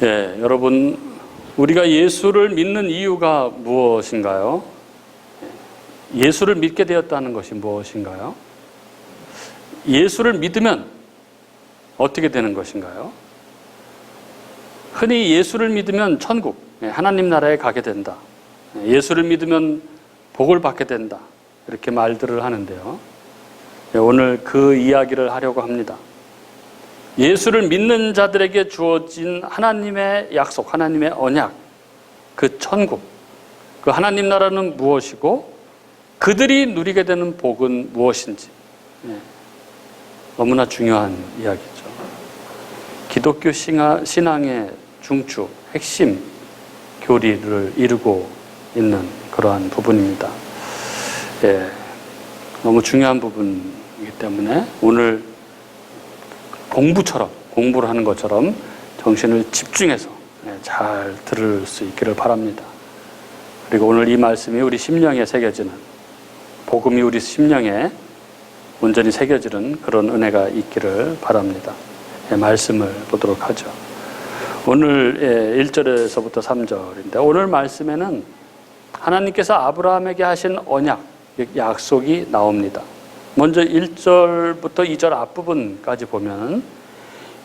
여러분, 우리가 예수를 믿는 이유가 무엇인가요? 예수를 믿게 되었다는 것이 무엇인가요? 예수를 믿으면 어떻게 되는 것인가요? 흔히 예수를 믿으면 천국, 하나님 나라에 가게 된다. 예수를 믿으면 복을 받게 된다. 이렇게 말들을 하는데요. 오늘 그 이야기를 하려고 합니다. 예수를 믿는 자들에게 주어진 하나님의 약속, 하나님의 언약, 그 천국, 그 하나님 나라는 무엇이고 그들이 누리게 되는 복은 무엇인지 너무나 중요한 이야기죠. 기독교 신앙의 중추, 핵심 교리를 이루고 있는 그러한 부분입니다. 너무 중요한 부분이기 때문에 오늘 공부를 하는 것처럼 정신을 집중해서 잘 들을 수 있기를 바랍니다. 그리고 오늘 이 말씀이 우리 심령에 새겨지는, 복음이 우리 심령에 온전히 새겨지는 그런 은혜가 있기를 바랍니다. 말씀을 보도록 하죠. 오늘 1절에서부터 3절인데 오늘 말씀에는 하나님께서 아브라함에게 하신 언약, 약속이 나옵니다. 먼저 1절부터 2절 앞부분까지 보면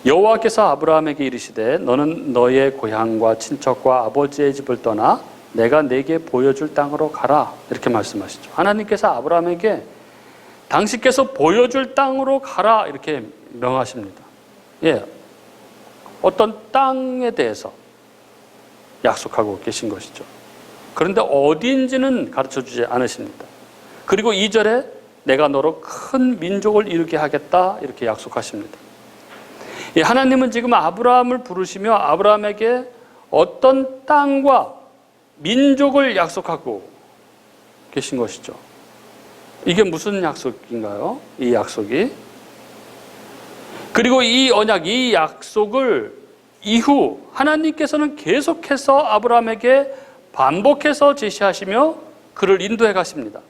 여호와께서 아브라함에게 이르시되 너는 너의 고향과 친척과 아버지의 집을 떠나 내가 내게 보여줄 땅으로 가라, 이렇게 말씀하시죠. 하나님께서 아브라함에게 당신께서 보여줄 땅으로 가라, 이렇게 명하십니다. 어떤 땅에 대해서 약속하고 계신 것이죠. 그런데 어디인지는 가르쳐주지 않으십니다. 그리고 2절에 내가 너로 큰 민족을 이루게 하겠다, 이렇게 약속하십니다. 하나님은 지금 아브라함을 부르시며 아브라함에게 어떤 땅과 민족을 약속하고 계신 것이죠. 이게 무슨 약속인가요? 이 약속이. 그리고 이 언약, 이 약속을 이후 하나님께서는 계속해서 아브라함에게 반복해서 제시하시며 그를 인도해 가십니다.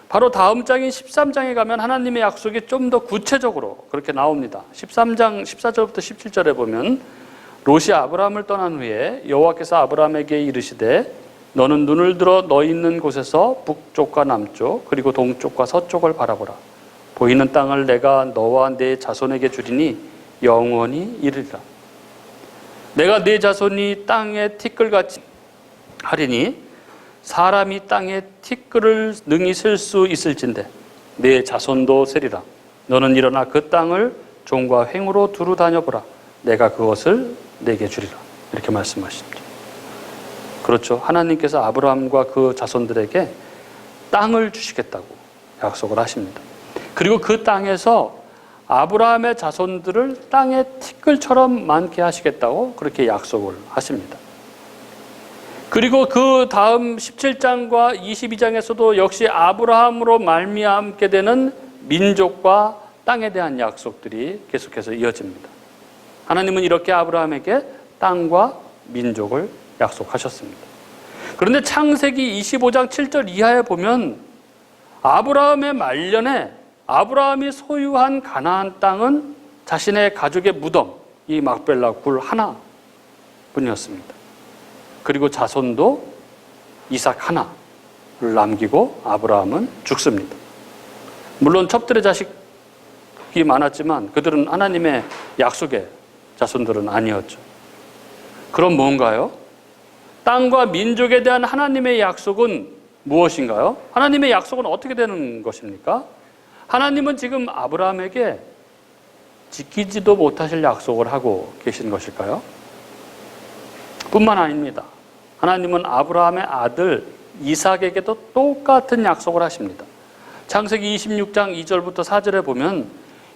바로 다음 장인 13장에 가면 하나님의 약속이 좀 더 구체적으로 그렇게 나옵니다. 13장 14절부터 17절에 보면 롯이 아브라함을 떠난 후에 여호와께서 아브라함에게 이르시되 너는 눈을 들어 너 있는 곳에서 북쪽과 남쪽 그리고 동쪽과 서쪽을 바라보라. 보이는 땅을 내가 너와 내 자손에게 주리니 영원히 이르리라. 내가 내 자손이 땅의 티끌같이 하리니 사람이 땅에 티끌을 능히 쓸 수 있을진데 내 자손도 세리라. 너는 일어나 그 땅을 종과 횡으로 두루 다녀보라. 내가 그것을 내게 주리라. 이렇게 말씀하시죠. 그렇죠. 하나님께서 아브라함과 그 자손들에게 땅을 주시겠다고 약속을 하십니다. 그리고 그 땅에서 아브라함의 자손들을 땅의 티끌처럼 많게 하시겠다고 그렇게 약속을 하십니다. 그리고 그 다음 17장과 22장에서도 역시 아브라함으로 말미암게 되는 민족과 땅에 대한 약속들이 계속해서 이어집니다. 하나님은 이렇게 아브라함에게 땅과 민족을 약속하셨습니다. 그런데 창세기 25장 7절 이하에 보면 아브라함의 말년에 아브라함이 소유한 가나안 땅은 자신의 가족의 무덤, 이 막벨라 굴 하나뿐이었습니다. 그리고 자손도 이삭 하나를 남기고 아브라함은 죽습니다. 물론 첩들의 자식이 많았지만 그들은 하나님의 약속의 자손들은 아니었죠. 그럼 뭔가요? 땅과 민족에 대한 하나님의 약속은 무엇인가요? 하나님의 약속은 어떻게 되는 것입니까? 하나님은 지금 아브라함에게 지키지도 못하실 약속을 하고 계신 것일까요? 뿐만 아닙니다. 하나님은 아브라함의 아들 이삭에게도 똑같은 약속을 하십니다. 창세기 26장 2절부터 4절에 보면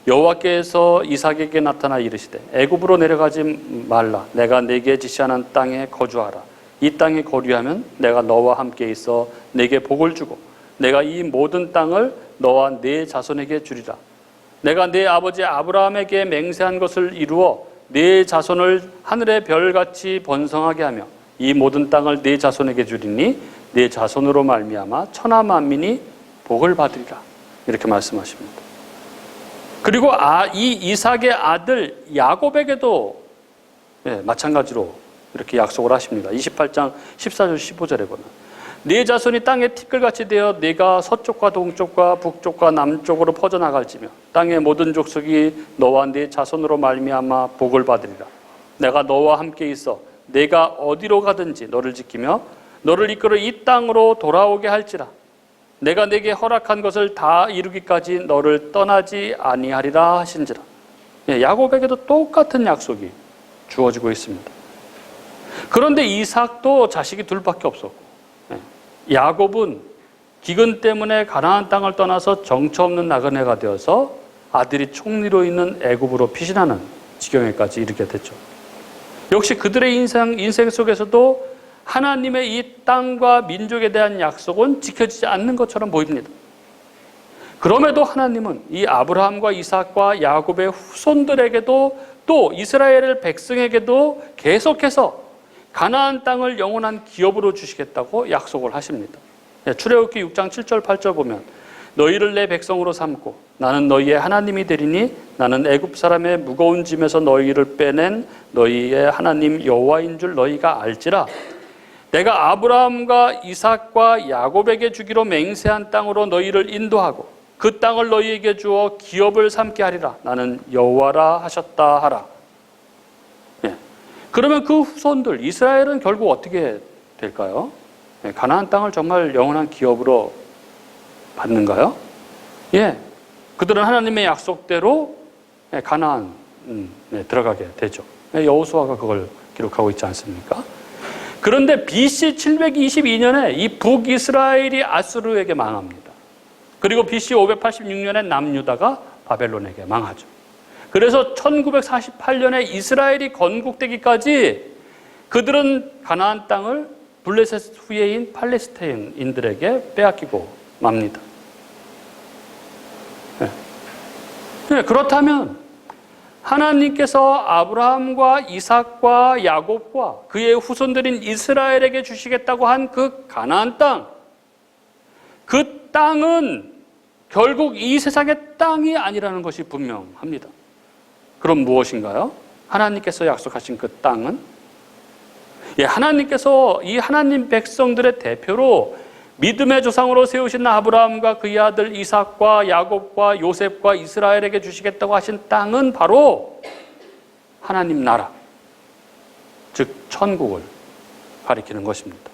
여호와께서 이삭에게 나타나 이르시되 애굽으로 내려가지 말라. 내가 내게 지시하는 땅에 거주하라. 이 땅에 거류하면 내가 너와 함께 있어 내게 복을 주고 내가 이 모든 땅을 너와 네 자손에게 주리라. 내가 네 아버지 아브라함에게 맹세한 것을 이루어 네 자손을 하늘의 별같이 번성하게 하며 이 모든 땅을 네 자손에게 주리니 네 자손으로 말미암아 천하 만민이 복을 받으리라. 이렇게 말씀하십니다. 그리고 이 이삭의 아들 야곱에게도 마찬가지로 이렇게 약속을 하십니다. 28장 14절 15절에 보면 네 자손이 땅의 티끌같이 되어 네가 서쪽과 동쪽과 북쪽과 남쪽으로 퍼져나갈지며 땅의 모든 족속이 너와 네 자손으로 말미암아 복을 받으리라. 내가 너와 함께 있어 내가 어디로 가든지 너를 지키며 너를 이끌어 이 땅으로 돌아오게 할지라. 내가 네게 허락한 것을 다 이루기까지 너를 떠나지 아니하리라 하신지라. 야곱에게도 똑같은 약속이 주어지고 있습니다. 그런데 이삭도 자식이 둘밖에 없었고 야곱은 기근 때문에 가나안 땅을 떠나서 정처 없는 나그네가 되어서 아들이 총리로 있는 애굽으로 피신하는 지경에까지 이르게 됐죠. 역시 그들의 인생 속에서도 하나님의 이 땅과 민족에 대한 약속은 지켜지지 않는 것처럼 보입니다. 그럼에도 하나님은 이 아브라함과 이삭과 야곱의 후손들에게도 또 이스라엘 백성에게도 계속해서 가나안 땅을 영원한 기업으로 주시겠다고 약속을 하십니다. 출애굽기 6장 7절 8절 보면 너희를 내 백성으로 삼고 나는 너희의 하나님이 되리니 나는 애굽 사람의 무거운 짐에서 너희를 빼낸 너희의 하나님 여호와인 줄 너희가 알지라. 내가 아브라함과 이삭과 야곱에게 주기로 맹세한 땅으로 너희를 인도하고 그 땅을 너희에게 주어 기업을 삼게 하리라. 나는 여호와라 하셨다 하라. 그러면 그 후손들 이스라엘은 결국 어떻게 될까요? 가나안 땅을 정말 영원한 기업으로 받는가요? 그들은 하나님의 약속대로 가나안 들어가게 되죠. 여호수아가 그걸 기록하고 있지 않습니까? 그런데 BC 722년에 이 북이스라엘이 아수르에게 망합니다. 그리고 BC 586년에 남유다가 바벨론에게 망하죠. 그래서 1948년에 이스라엘이 건국되기까지 그들은 가나안 땅을 블레셋 후예인 팔레스타인인들에게 빼앗기고 맙니다. 그렇다면 하나님께서 아브라함과 이삭과 야곱과 그의 후손들인 이스라엘에게 주시겠다고 한 그 가나안 땅, 그 땅은 결국 이 세상의 땅이 아니라는 것이 분명합니다. 그럼 무엇인가요? 하나님께서 약속하신 그 땅은? 하나님께서 이 하나님 백성들의 대표로 믿음의 조상으로 세우신 아브라함과 그의 아들 이삭과 야곱과 요셉과 이스라엘에게 주시겠다고 하신 땅은 바로 하나님 나라, 즉 천국을 가리키는 것입니다.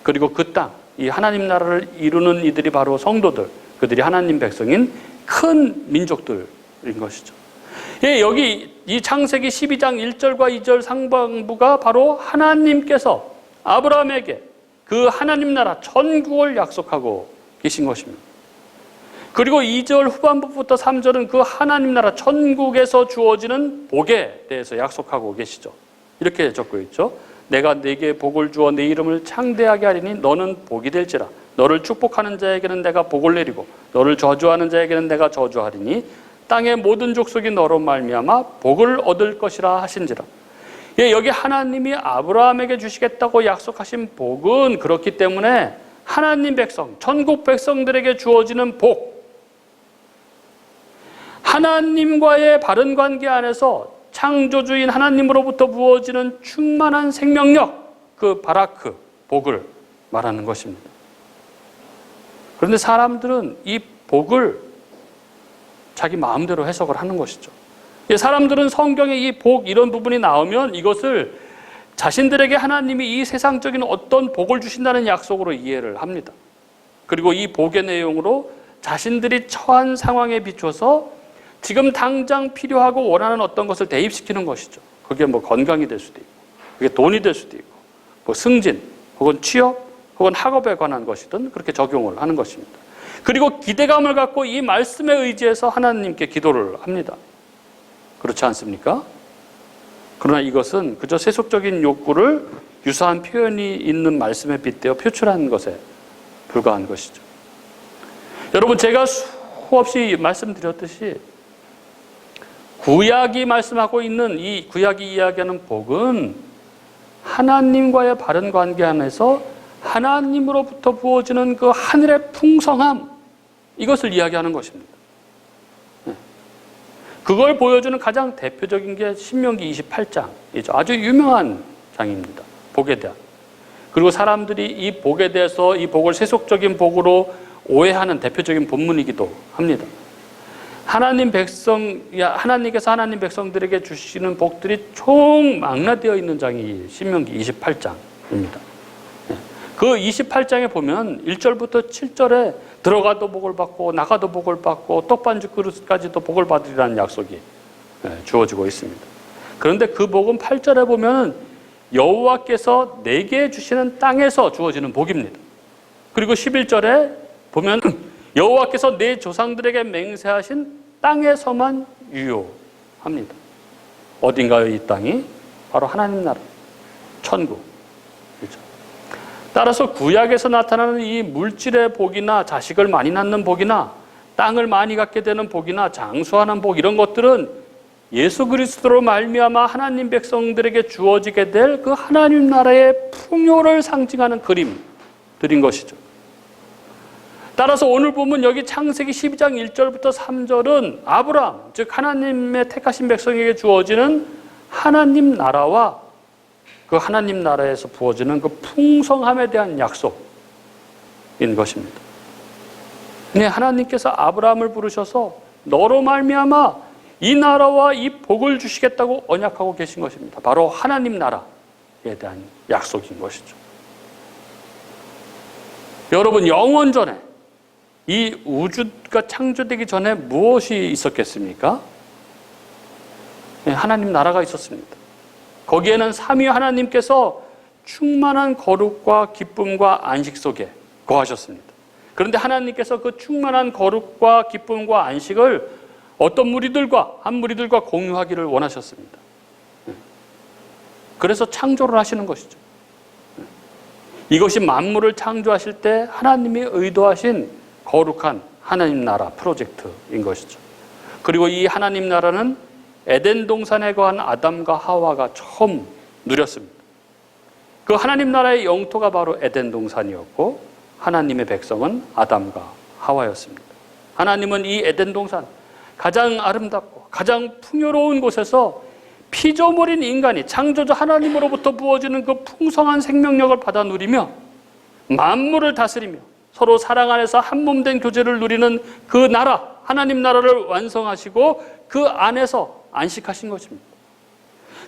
그리고 그 땅, 이 하나님 나라를 이루는 이들이 바로 성도들, 그들이 하나님 백성인 큰 민족들인 것이죠. 여기 이 창세기 12장 1절과 2절 상반부가 바로 하나님께서 아브라함에게 그 하나님 나라 천국을 약속하고 계신 것입니다. 그리고 2절 후반부부터 3절은 그 하나님 나라 천국에서 주어지는 복에 대해서 약속하고 계시죠. 이렇게 적고 있죠. 내가 네게 복을 주어 네 이름을 창대하게 하리니 너는 복이 될지라. 너를 축복하는 자에게는 내가 복을 내리고 너를 저주하는 자에게는 내가 저주하리니 땅의 모든 족속이 너로 말미암아 복을 얻을 것이라 하신지라. 여기 하나님이 아브라함에게 주시겠다고 약속하신 복은 그렇기 때문에 하나님 백성, 천국 백성들에게 주어지는 복, 하나님과의 바른 관계 안에서 창조주인 하나님으로부터 부어지는 충만한 생명력, 그 바라크, 복을 말하는 것입니다. 그런데 사람들은 이 복을 자기 마음대로 해석을 하는 것이죠. 사람들은 성경에 이 복 이런 부분이 나오면 이것을 자신들에게 하나님이 이 세상적인 어떤 복을 주신다는 약속으로 이해를 합니다. 그리고 이 복의 내용으로 자신들이 처한 상황에 비춰서 지금 당장 필요하고 원하는 어떤 것을 대입시키는 것이죠. 그게 뭐 건강이 될 수도 있고, 그게 돈이 될 수도 있고, 뭐 승진, 혹은 취업, 혹은 학업에 관한 것이든 그렇게 적용을 하는 것입니다. 그리고 기대감을 갖고 이 말씀에 의지해서 하나님께 기도를 합니다. 그렇지 않습니까? 그러나 이것은 그저 세속적인 욕구를 유사한 표현이 있는 말씀에 빗대어 표출한 것에 불과한 것이죠. 여러분, 제가 수없이 말씀드렸듯이 구약이 말씀하고 있는 이 구약이 이야기하는 복은 하나님과의 바른 관계 안에서 하나님으로부터 부어지는 그 하늘의 풍성함, 이것을 이야기하는 것입니다. 그걸 보여주는 가장 대표적인 게 신명기 28장이죠. 아주 유명한 장입니다. 복에 대한. 그리고 사람들이 이 복에 대해서 이 복을 세속적인 복으로 오해하는 대표적인 본문이기도 합니다. 하나님께서 하나님 백성들에게 주시는 복들이 총망라되어 있는 장이 신명기 28장입니다. 그 28장에 보면 1절부터 7절에 들어가도 복을 받고 나가도 복을 받고 떡반죽 그릇까지도 복을 받으리라는 약속이 주어지고 있습니다. 그런데 그 복은 8절에 보면 여호와께서 내게 주시는 땅에서 주어지는 복입니다. 그리고 11절에 보면 여호와께서 내 조상들에게 맹세하신 땅에서만 유효합니다. 어딘가요? 이 땅이 바로 하나님 나라, 천국. 따라서 구약에서 나타나는 이 물질의 복이나 자식을 많이 낳는 복이나 땅을 많이 갖게 되는 복이나 장수하는 복, 이런 것들은 예수 그리스도로 말미암아 하나님 백성들에게 주어지게 될 그 하나님 나라의 풍요를 상징하는 그림들인 것이죠. 따라서 오늘 보면 여기 창세기 12장 1절부터 3절은 아브라함, 즉 하나님의 택하신 백성에게 주어지는 하나님 나라와 그 하나님 나라에서 부어지는 그 풍성함에 대한 약속인 것입니다. 네, 하나님께서 아브라함을 부르셔서 너로 말미암아 이 나라와 이 복을 주시겠다고 언약하고 계신 것입니다. 바로 하나님 나라에 대한 약속인 것이죠. 여러분, 영원 전에 이 우주가 창조되기 전에 무엇이 있었겠습니까? 네, 하나님 나라가 있었습니다. 거기에는 삼위 하나님께서 충만한 거룩과 기쁨과 안식 속에 거하셨습니다. 그런데 하나님께서 그 충만한 거룩과 기쁨과 안식을 어떤 무리들과 한 무리들과 공유하기를 원하셨습니다. 그래서 창조를 하시는 것이죠. 이것이 만물을 창조하실 때 하나님이 의도하신 거룩한 하나님 나라 프로젝트인 것이죠. 그리고 이 하나님 나라는 에덴 동산에 거한 아담과 하와가 처음 누렸습니다. 그 하나님 나라의 영토가 바로 에덴 동산이었고 하나님의 백성은 아담과 하와였습니다. 하나님은 이 에덴 동산, 가장 아름답고 가장 풍요로운 곳에서 피조물인 인간이 창조주 하나님으로부터 부어지는 그 풍성한 생명력을 받아 누리며 만물을 다스리며 서로 사랑 안에서 한 몸 된 교제를 누리는 그 나라, 하나님 나라를 완성하시고 그 안에서 안식하신 것입니다.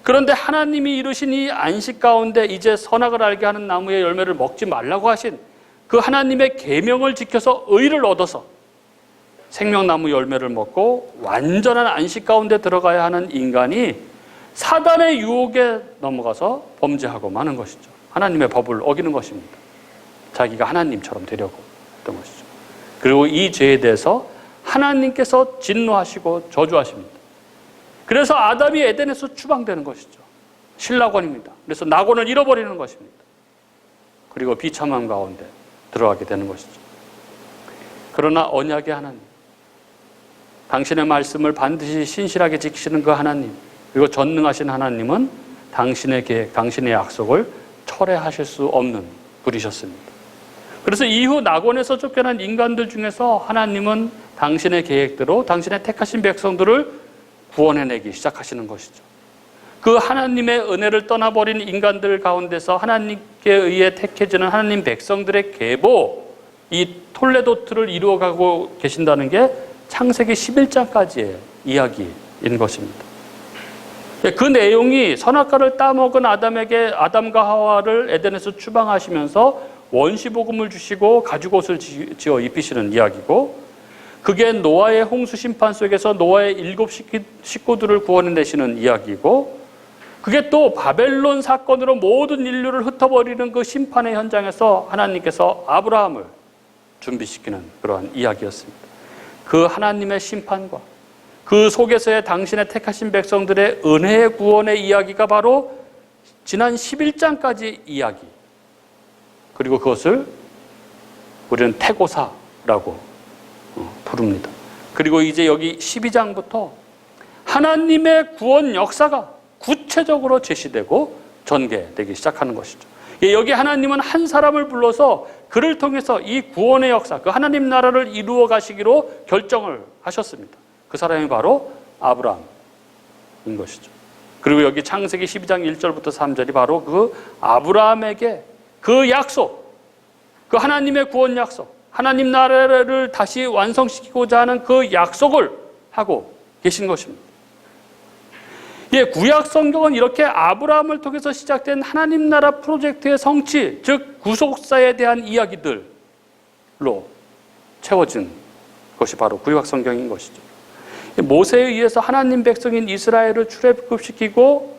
그런데 하나님이 이루신 이 안식 가운데 이제 선악을 알게 하는 나무의 열매를 먹지 말라고 하신 그 하나님의 계명을 지켜서 의를 얻어서 생명나무 열매를 먹고 완전한 안식 가운데 들어가야 하는 인간이 사단의 유혹에 넘어가서 범죄하고 마는 것이죠. 하나님의 법을 어기는 것입니다. 자기가 하나님처럼 되려고 했던 것이죠. 그리고 이 죄에 대해서 하나님께서 진노하시고 저주하십니다. 그래서 아담이 에덴에서 추방되는 것이죠. 신락원입니다. 그래서 낙원을 잃어버리는 것입니다. 그리고 비참함 가운데 들어가게 되는 것이죠. 그러나 언약의 하나님, 당신의 말씀을 반드시 신실하게 지키시는 그 하나님, 그리고 전능하신 하나님은 당신의 계획, 당신의 약속을 철회하실 수 없는 분이셨습니다. 그래서 이후 낙원에서 쫓겨난 인간들 중에서 하나님은 당신의 계획대로 당신의 택하신 백성들을 구원해내기 시작하시는 것이죠. 그 하나님의 은혜를 떠나버린 인간들 가운데서 하나님께 의해 택해지는 하나님 백성들의 계보, 이 톨레도트를 이루어가고 계신다는 게 창세기 11장까지의 이야기인 것입니다. 그 내용이 선악과를 따먹은 아담과 하와를 에덴에서 추방하시면서 원시복음을 주시고 가죽옷을 지어 입히시는 이야기고, 그게 노아의 홍수 심판 속에서 노아의 7 식구들을 구원해내시는 이야기고, 그게 또 바벨론 사건으로 모든 인류를 흩어버리는 그 심판의 현장에서 하나님께서 아브라함을 준비시키는 그러한 이야기였습니다. 그 하나님의 심판과 그 속에서의 당신의 택하신 백성들의 은혜의 구원의 이야기가 바로 지난 11장까지 이야기, 그리고 그것을 우리는 태고사라고 부릅니다. 그리고 이제 여기 12장부터 하나님의 구원 역사가 구체적으로 제시되고 전개되기 시작하는 것이죠. 여기 하나님은 한 사람을 불러서 그를 통해서 이 구원의 역사, 그 하나님 나라를 이루어 가시기로 결정을 하셨습니다. 그 사람이 바로 아브라함인 것이죠. 그리고 여기 창세기 12장 1절부터 3절이 바로 그 아브라함에게 그 약속, 그 하나님의 구원 약속, 하나님 나라를 다시 완성시키고자 하는 그 약속을 하고 계신 것입니다. 예, 구약 성경은 이렇게 아브라함을 통해서 시작된 하나님 나라 프로젝트의 성취, 즉 구속사에 대한 이야기들로 채워진 것이 바로 구약 성경인 것이죠. 모세에 의해서 하나님 백성인 이스라엘을 출애굽시키고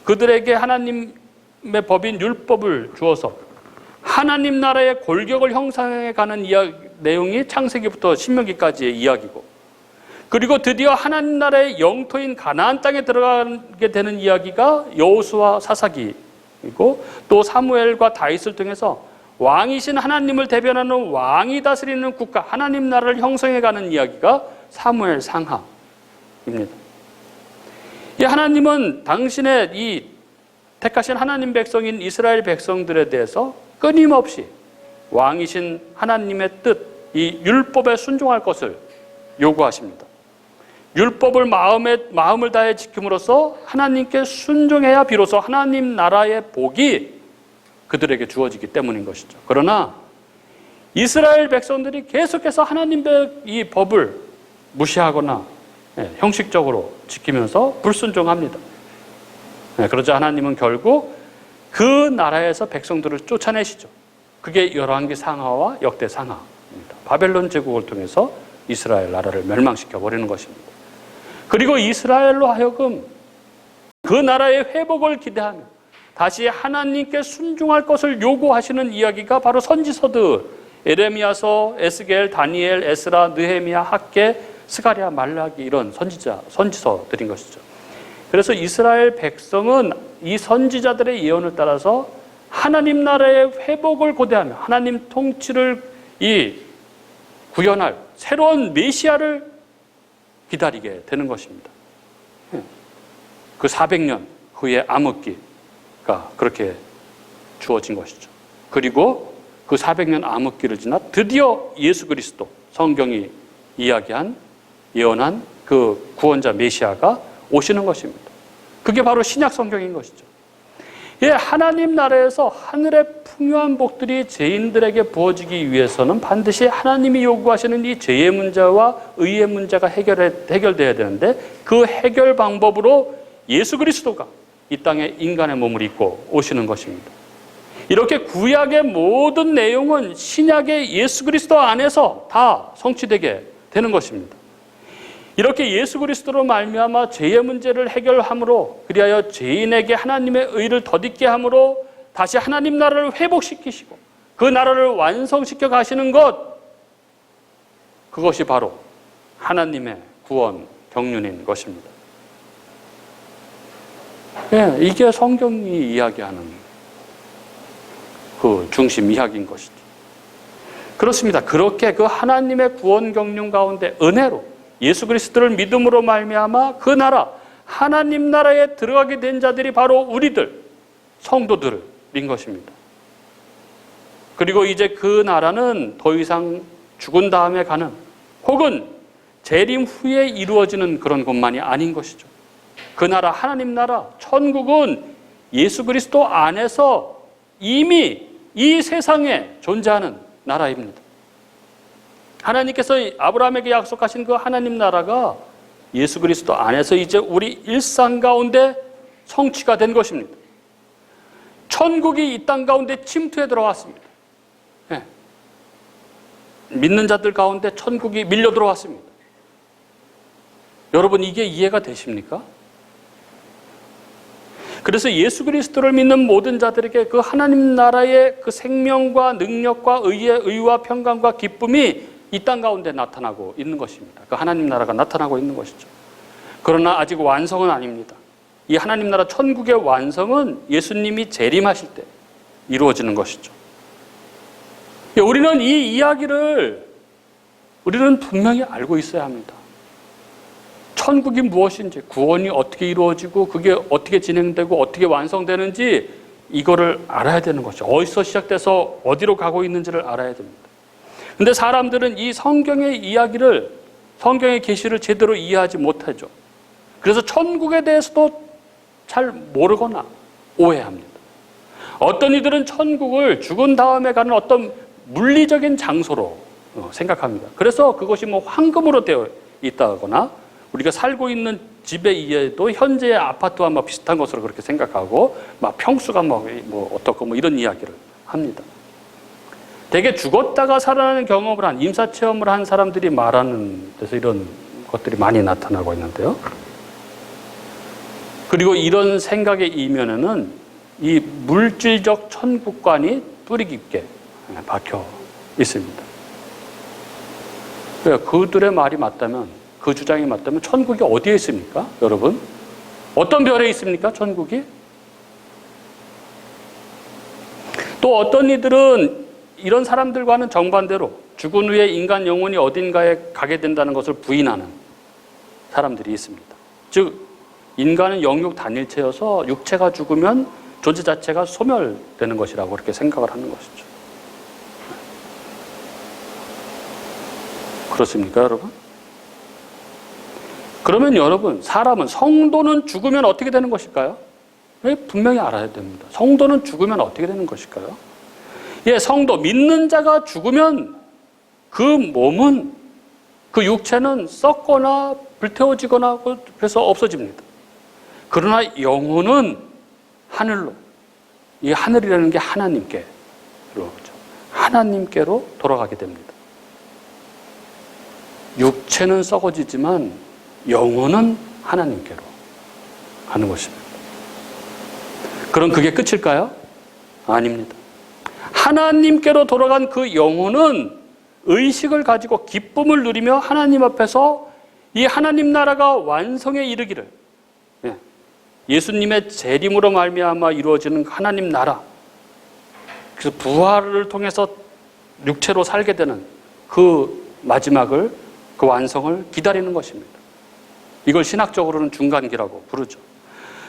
그들에게 하나님의 법인 율법을 주어서 하나님 나라의 골격을 형성해 가는 내용이 창세기부터 신명기까지의 이야기고, 그리고 드디어 하나님 나라의 영토인 가나안 땅에 들어가게 되는 이야기가 여호수아 사사기이고, 또 사무엘과 다윗을 통해서 왕이신 하나님을 대변하는 왕이 다스리는 국가 하나님 나라를 형성해 가는 이야기가 사무엘 상하입니다. 이 하나님은 당신의 이 택하신 하나님 백성인 이스라엘 백성들에 대해서 끊임없이 왕이신 하나님의 뜻, 이 율법에 순종할 것을 요구하십니다. 율법을 마음을 다해 지킴으로써 하나님께 순종해야 비로소 하나님 나라의 복이 그들에게 주어지기 때문인 것이죠. 그러나 이스라엘 백성들이 계속해서 하나님의 이 법을 무시하거나 형식적으로 지키면서 불순종합니다. 그러자 하나님은 결국 그 나라에서 백성들을 쫓아내시죠. 그게 열왕기 상하와 역대 상하입니다. 바벨론 제국을 통해서 이스라엘 나라를 멸망시켜 버리는 것입니다. 그리고 이스라엘로 하여금 그 나라의 회복을 기대하며 다시 하나님께 순종할 것을 요구하시는 이야기가 바로 선지서들, 에레미야서, 에스겔, 다니엘, 에스라, 느헤미야, 학개, 스가랴, 말라기 이런 선지서들인 것이죠. 그래서 이스라엘 백성은 이 선지자들의 예언을 따라서 하나님 나라의 회복을 고대하며 하나님 통치를 구현할 새로운 메시아를 기다리게 되는 것입니다. 그 400년 후에 암흑기가 그렇게 주어진 것이죠. 그리고 그 400년 암흑기를 지나 드디어 예수 그리스도, 성경이 이야기한, 예언한 그 구원자 메시아가 오시는 것입니다. 그게 바로 신약 성경인 것이죠. 예, 하나님 나라에서 하늘의 풍요한 복들이 죄인들에게 부어지기 위해서는 반드시 하나님이 요구하시는 이 죄의 문제와 의의 문제가 해결돼야 되는데, 그 해결 방법으로 예수 그리스도가 이 땅에 인간의 몸을 입고 오시는 것입니다. 이렇게 구약의 모든 내용은 신약의 예수 그리스도 안에서 다 성취되게 되는 것입니다. 이렇게 예수 그리스도로 말미암아 죄의 문제를 해결함으로, 그리하여 죄인에게 하나님의 의를 덧입게 함으로 다시 하나님 나라를 회복시키시고 그 나라를 완성시켜 가시는 것, 그것이 바로 하나님의 구원 경륜인 것입니다. 네, 이게 성경이 이야기하는 그 중심 이야기인 것이죠. 그렇습니다. 그렇게 그 하나님의 구원 경륜 가운데 은혜로 예수 그리스도를 믿음으로 말미암아 그 나라, 하나님 나라에 들어가게 된 자들이 바로 우리들, 성도들인 것입니다. 그리고 이제 그 나라는 더 이상 죽은 다음에 가는, 혹은 재림 후에 이루어지는 그런 것만이 아닌 것이죠. 그 나라, 하나님 나라, 천국은 예수 그리스도 안에서 이미 이 세상에 존재하는 나라입니다. 하나님께서 아브라함에게 약속하신 그 하나님 나라가 예수 그리스도 안에서 이제 우리 일상 가운데 성취가 된 것입니다. 천국이 이 땅 가운데 침투해 들어왔습니다. 네. 믿는 자들 가운데 천국이 밀려 들어왔습니다. 여러분, 이게 이해가 되십니까? 그래서 예수 그리스도를 믿는 모든 자들에게 그 하나님 나라의 그 생명과 능력과 의와 평강과 기쁨이 이 땅 가운데 나타나고 있는 것입니다. 그 하나님 나라가 나타나고 있는 것이죠. 그러나 아직 완성은 아닙니다. 이 하나님 나라 천국의 완성은 예수님이 재림하실 때 이루어지는 것이죠. 우리는 이 이야기를 분명히 알고 있어야 합니다. 천국이 무엇인지, 구원이 어떻게 이루어지고 그게 어떻게 진행되고 어떻게 완성되는지, 이거를 알아야 되는 것이죠. 어디서 시작돼서 어디로 가고 있는지를 알아야 됩니다. 근데 사람들은 이 성경의 이야기를 성경의 계시를 제대로 이해하지 못하죠. 그래서 천국에 대해서도 잘 모르거나 오해합니다. 어떤 이들은 천국을 죽은 다음에 가는 어떤 물리적인 장소로 생각합니다. 그래서 그것이 뭐 황금으로 되어 있다거나 우리가 살고 있는 집에 의해도 현재의 아파트와 뭐 비슷한 것으로 그렇게 생각하고 막 평수가 뭐 어떻고 뭐 이런 이야기를 합니다. 되게 죽었다가 살아나는 경험을 한 임사체험을 한 사람들이 말하는 데서 이런 것들이 많이 나타나고 있는데요. 그리고 이런 생각의 이면에는 이 물질적 천국관이 뿌리 깊게 박혀 있습니다. 그들의 말이 맞다면, 그 주장이 맞다면 천국이 어디에 있습니까? 여러분? 어떤 별에 있습니까? 천국이? 또 어떤 이들은 이런 사람들과는 정반대로 죽은 후에 인간 영혼이 어딘가에 가게 된다는 것을 부인하는 사람들이 있습니다. 즉 인간은 영육 단일체여서 육체가 죽으면 존재 자체가 소멸되는 것이라고 그렇게 생각을 하는 것이죠. 그렇습니까, 여러분? 그러면 여러분, 사람은, 성도는 죽으면 어떻게 되는 것일까요? 분명히 알아야 됩니다. 성도는 죽으면 어떻게 되는 것일까요? 예, 성도, 믿는 자가 죽으면 그 몸은, 그 육체는 썩거나 불태워지거나 그래서 없어집니다. 그러나 영혼은 하늘로, 이 하늘이라는 게 하나님께로, 하나님께로 돌아가게 됩니다. 육체는 썩어지지만 영혼은 하나님께로 가는 것입니다. 그럼 그게 끝일까요? 아닙니다. 하나님께로 돌아간 그 영혼은 의식을 가지고 기쁨을 누리며 하나님 앞에서 이 하나님 나라가 완성에 이르기를, 예수님의 재림으로 말미암아 이루어지는 하나님 나라, 그래서 부활을 통해서 육체로 살게 되는 그 마지막을, 그 완성을 기다리는 것입니다. 이걸 신학적으로는 중간기라고 부르죠.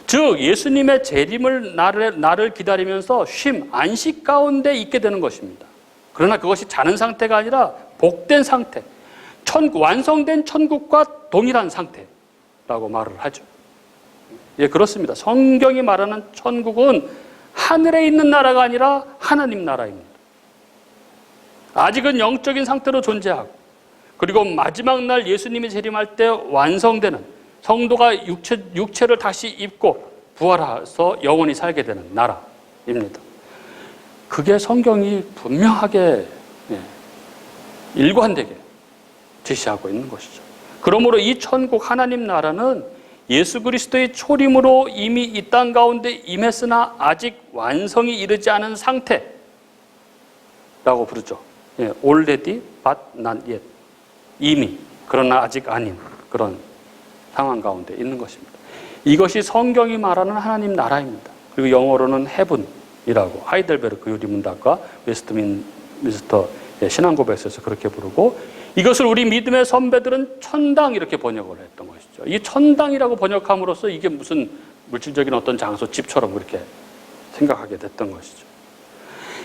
즉 예수님의 재림을 나를 기다리면서 쉼, 안식 가운데 있게 되는 것입니다. 그러나 그것이 자는 상태가 아니라 복된 상태, 완성된 천국과 동일한 상태라고 말을 하죠. 예, 그렇습니다. 성경이 말하는 천국은 하늘에 있는 나라가 아니라 하나님 나라입니다. 아직은 영적인 상태로 존재하고, 그리고 마지막 날 예수님이 재림할 때 완성되는, 성도가 육체를 다시 입고 부활해서 영원히 살게 되는 나라입니다. 그게 성경이 분명하게, 일관되게 제시하고 있는 것이죠. 그러므로 이 천국 하나님 나라는 예수 그리스도의 초림으로 이미 이 땅 가운데 임했으나 아직 완성이 이르지 않은 상태라고 부르죠. already but not yet. 이미, 그러나 아직 아닌 그런 상황 가운데 있는 것입니다. 이것이 성경이 말하는 하나님 나라입니다. 그리고 영어로는 heaven이라고 하이델베르크 유리문답과 웨스트민스터 신앙고백서에서 그렇게 부르고, 이것을 우리 믿음의 선배들은 천당 이렇게 번역을 했던 것이죠. 이 천당이라고 번역함으로써 이게 무슨 물질적인 어떤 장소, 집처럼 그렇게 생각하게 됐던 것이죠.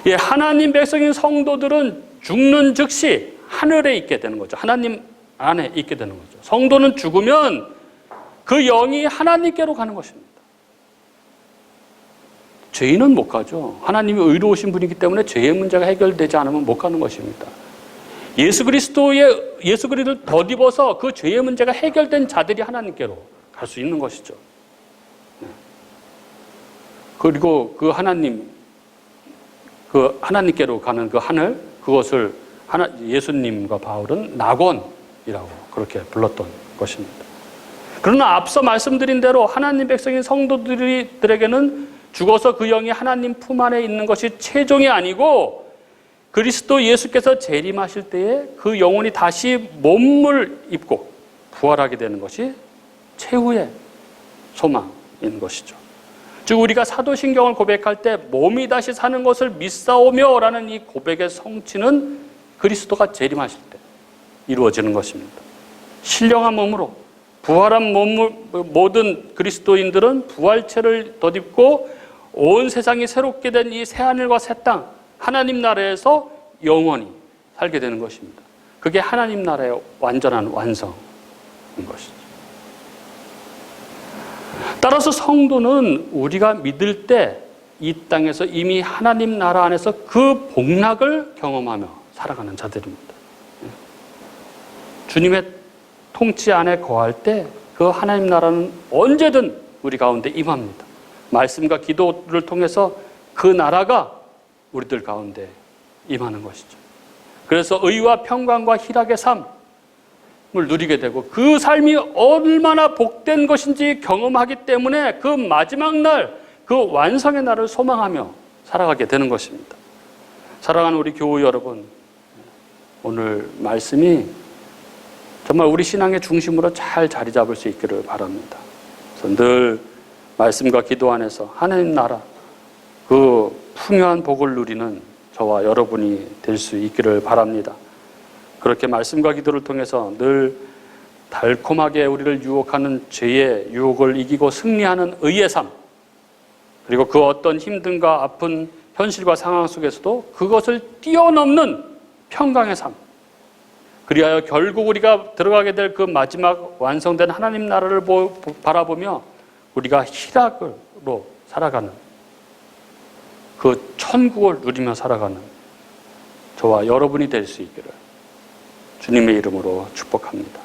예, 하나님 백성인 성도들은 죽는 즉시 하늘에 있게 되는 거죠. 하나님 안에 있게 되는 거죠. 성도는 죽으면 그 영이 하나님께로 가는 것입니다. 죄인은 못 가죠. 하나님이 의로우신 분이기 때문에 죄의 문제가 해결되지 않으면 못 가는 것입니다. 예수 그리스도를 덧입어서 그 죄의 문제가 해결된 자들이 하나님께로 갈 수 있는 것이죠. 그리고 그 하나님께로 가는 그 하늘, 그것을 예수님과 바울은 낙원이라고 그렇게 불렀던 것입니다. 그러나 앞서 말씀드린 대로 하나님 백성인 성도들에게는 죽어서 그 영이 하나님 품 안에 있는 것이 최종이 아니고, 그리스도 예수께서 재림하실 때에 그 영혼이 다시 몸을 입고 부활하게 되는 것이 최후의 소망인 것이죠. 즉 우리가 사도신경을 고백할 때 몸이 다시 사는 것을 믿사오며 라는 이 고백의 성취는 그리스도가 재림하실 때 이루어지는 것입니다. 신령한 몸으로, 부활한 몸을, 모든 그리스도인들은 부활체를 덧입고 온 세상이 새롭게 된 이 새하늘과 새 땅, 하나님 나라에서 영원히 살게 되는 것입니다. 그게 하나님 나라의 완전한 완성인 것이죠. 따라서 성도는 우리가 믿을 때 이 땅에서 이미 하나님 나라 안에서 그 복락을 경험하며 살아가는 자들입니다. 주님의 통치 안에 거할 때 그 하나님 나라는 언제든 우리 가운데 임합니다. 말씀과 기도를 통해서 그 나라가 우리들 가운데 임하는 것이죠. 그래서 의와 평강과 희락의 삶을 누리게 되고 그 삶이 얼마나 복된 것인지 경험하기 때문에 그 마지막 날, 그 완성의 날을 소망하며 살아가게 되는 것입니다. 사랑하는 우리 교우 여러분, 오늘 말씀이 정말 우리 신앙의 중심으로 잘 자리 잡을 수 있기를 바랍니다. 그래서 늘 말씀과 기도 안에서 하나님 나라, 그 풍요한 복을 누리는 저와 여러분이 될 수 있기를 바랍니다. 그렇게 말씀과 기도를 통해서 늘 달콤하게 우리를 유혹하는 죄의 유혹을 이기고 승리하는 의의 삶, 그리고 그 어떤 힘듦과 아픈 현실과 상황 속에서도 그것을 뛰어넘는 평강의 삶, 그리하여 결국 우리가 들어가게 될 그 마지막 완성된 하나님 나라를 바라보며 우리가 희락으로 살아가는, 그 천국을 누리며 살아가는 저와 여러분이 될 수 있기를 주님의 이름으로 축복합니다.